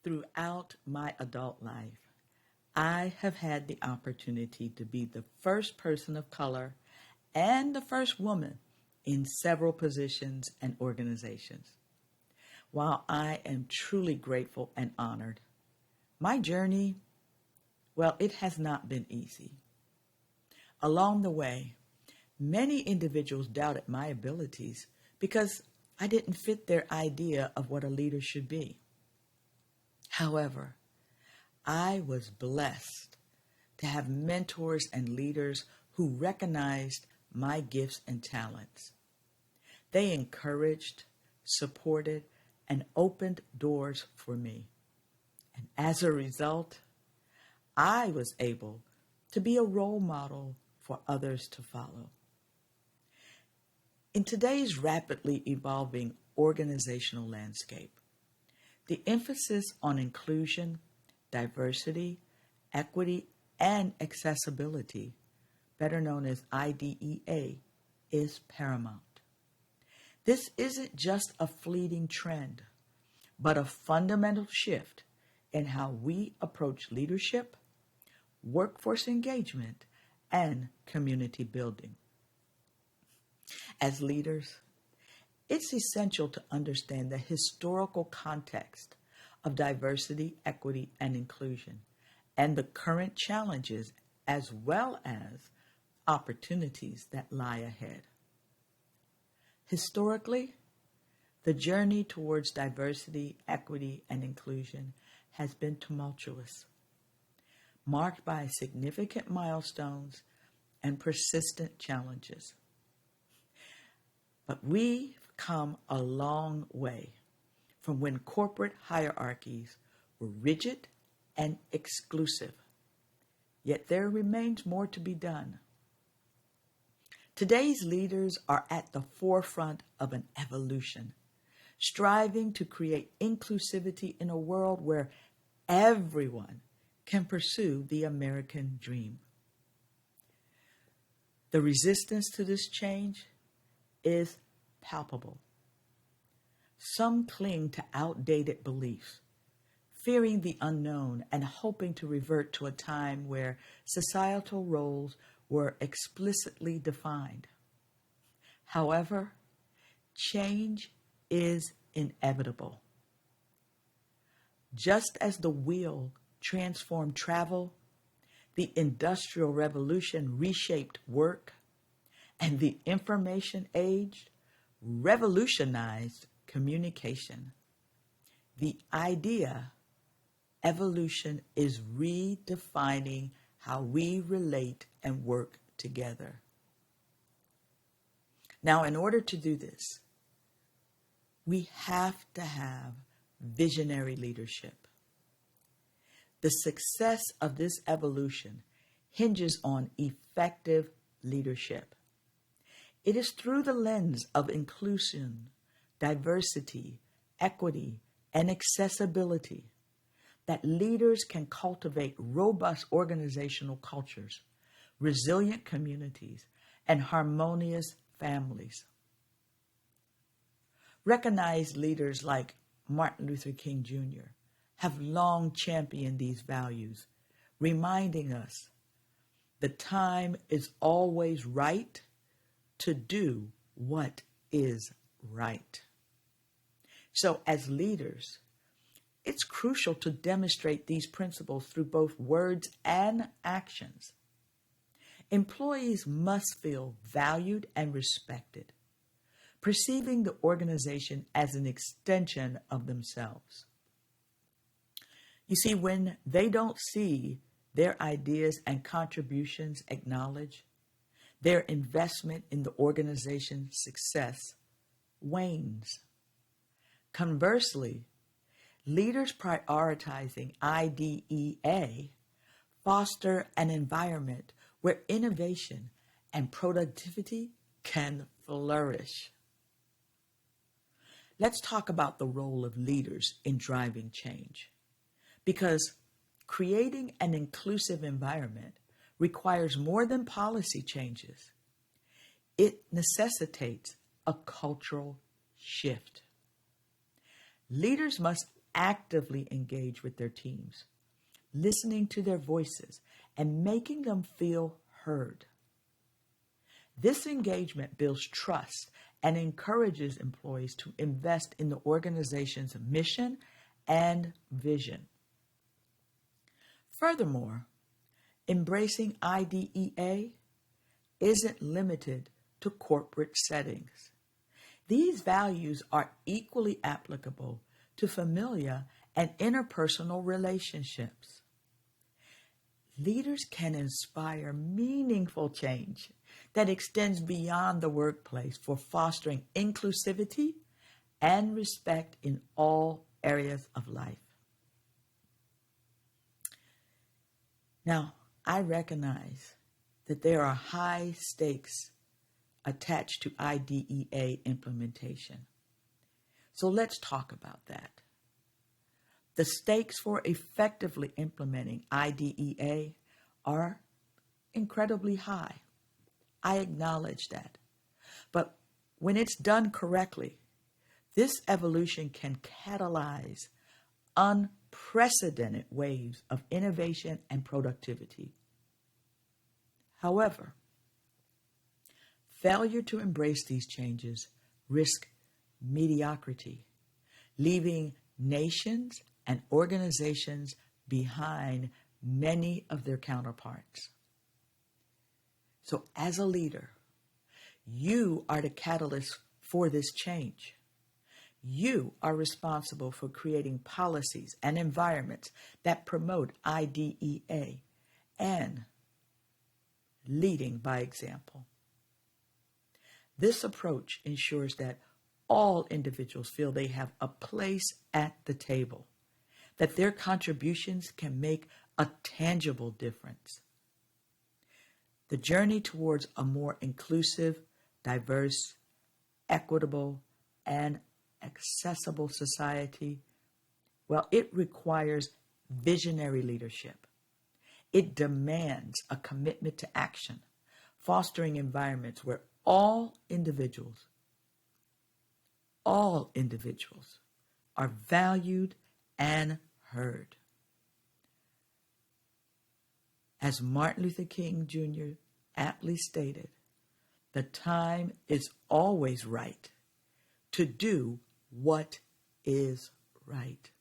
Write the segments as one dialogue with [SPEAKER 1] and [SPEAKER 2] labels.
[SPEAKER 1] Throughout my adult life, I have had the opportunity to be the first person of color and the first woman in several positions and organizations. While I am truly grateful and honored, my journey, well, it has not been easy. Along the way, many individuals doubted my abilities because I didn't fit their idea of what a leader should be. However, I was blessed to have mentors and leaders who recognized my gifts and talents. They encouraged, supported, and opened doors for me. And as a result, I was able to be a role model for others to follow. In today's rapidly evolving organizational landscape, the emphasis on inclusion, diversity, equity, and accessibility, better known as IDEA, is paramount. This isn't just a fleeting trend, but a fundamental shift in how we approach leadership, workforce engagement, and community building. As leaders, it's essential to understand the historical context of diversity, equity, and inclusion, and the current challenges as well as opportunities that lie ahead. Historically, the journey towards diversity, equity, and inclusion has been tumultuous, marked by significant milestones and persistent challenges. But we've come a long way from when corporate hierarchies were rigid and exclusive. Yet there remains more to be done. Today's leaders are at the forefront of an evolution, striving to create inclusivity in a world where everyone can pursue the American dream. The resistance to this change is palpable. Some cling to outdated beliefs, fearing the unknown and hoping to revert to a time where societal roles were explicitly defined. However, change is inevitable. Just as the wheel transformed travel, the Industrial Revolution reshaped work, and the information age revolutionized communication, the idea evolution is redefining how we relate and work together. Now, in order to do this, we have to have visionary leadership. The success of this evolution hinges on effective leadership. It is through the lens of inclusion, diversity, equity, and accessibility that leaders can cultivate robust organizational cultures, resilient communities, and harmonious families. Recognized leaders like Martin Luther King Jr. have long championed these values, reminding us the time is always right to do what is right. So as leaders, it's crucial to demonstrate these principles through both words and actions. Employees must feel valued and respected, perceiving the organization as an extension of themselves. You see, when they don't see their ideas and contributions acknowledged, their investment in the organization's success wanes. Conversely, leaders prioritizing IDEA foster an environment where innovation and productivity can flourish. Let's talk about the role of leaders in driving change, because creating an inclusive environment requires more than policy changes. It necessitates a cultural shift. Leaders must actively engage with their teams, listening to their voices and making them feel heard. This engagement builds trust and encourages employees to invest in the organization's mission and vision. Furthermore, embracing IDEA isn't limited to corporate settings. These values are equally applicable to familial and interpersonal relationships. Leaders can inspire meaningful change that extends beyond the workplace for fostering inclusivity and respect in all areas of life. Now, I recognize that there are high stakes attached to IDEA implementation. So let's talk about that. The stakes for effectively implementing IDEA are incredibly high. I acknowledge that. But when it's done correctly, this evolution can catalyze unprecedented waves of innovation and productivity. However, failure to embrace these changes risk mediocrity, leaving nations and organizations behind many of their counterparts. So as a leader, you are the catalyst for this change. You are responsible for creating policies and environments that promote IDEA and leading by example. This approach ensures that all individuals feel they have a place at the table, that their contributions can make a tangible difference. The journey towards a more inclusive, diverse, equitable, and accessible society, well, it requires visionary leadership. It demands a commitment to action, fostering environments where all individuals are valued and heard. As Martin Luther King Jr. aptly stated, the time is always right to do what is right.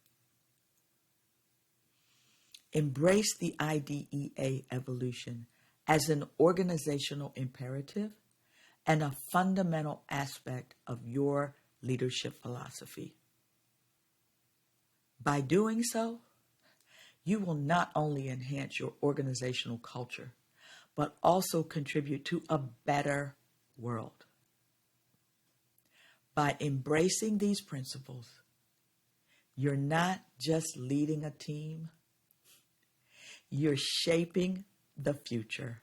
[SPEAKER 1] Embrace the IDEA evolution as an organizational imperative and a fundamental aspect of your leadership philosophy. By doing so, you will not only enhance your organizational culture, but also contribute to a better world. By embracing these principles, you're not just leading a team, you're shaping the future.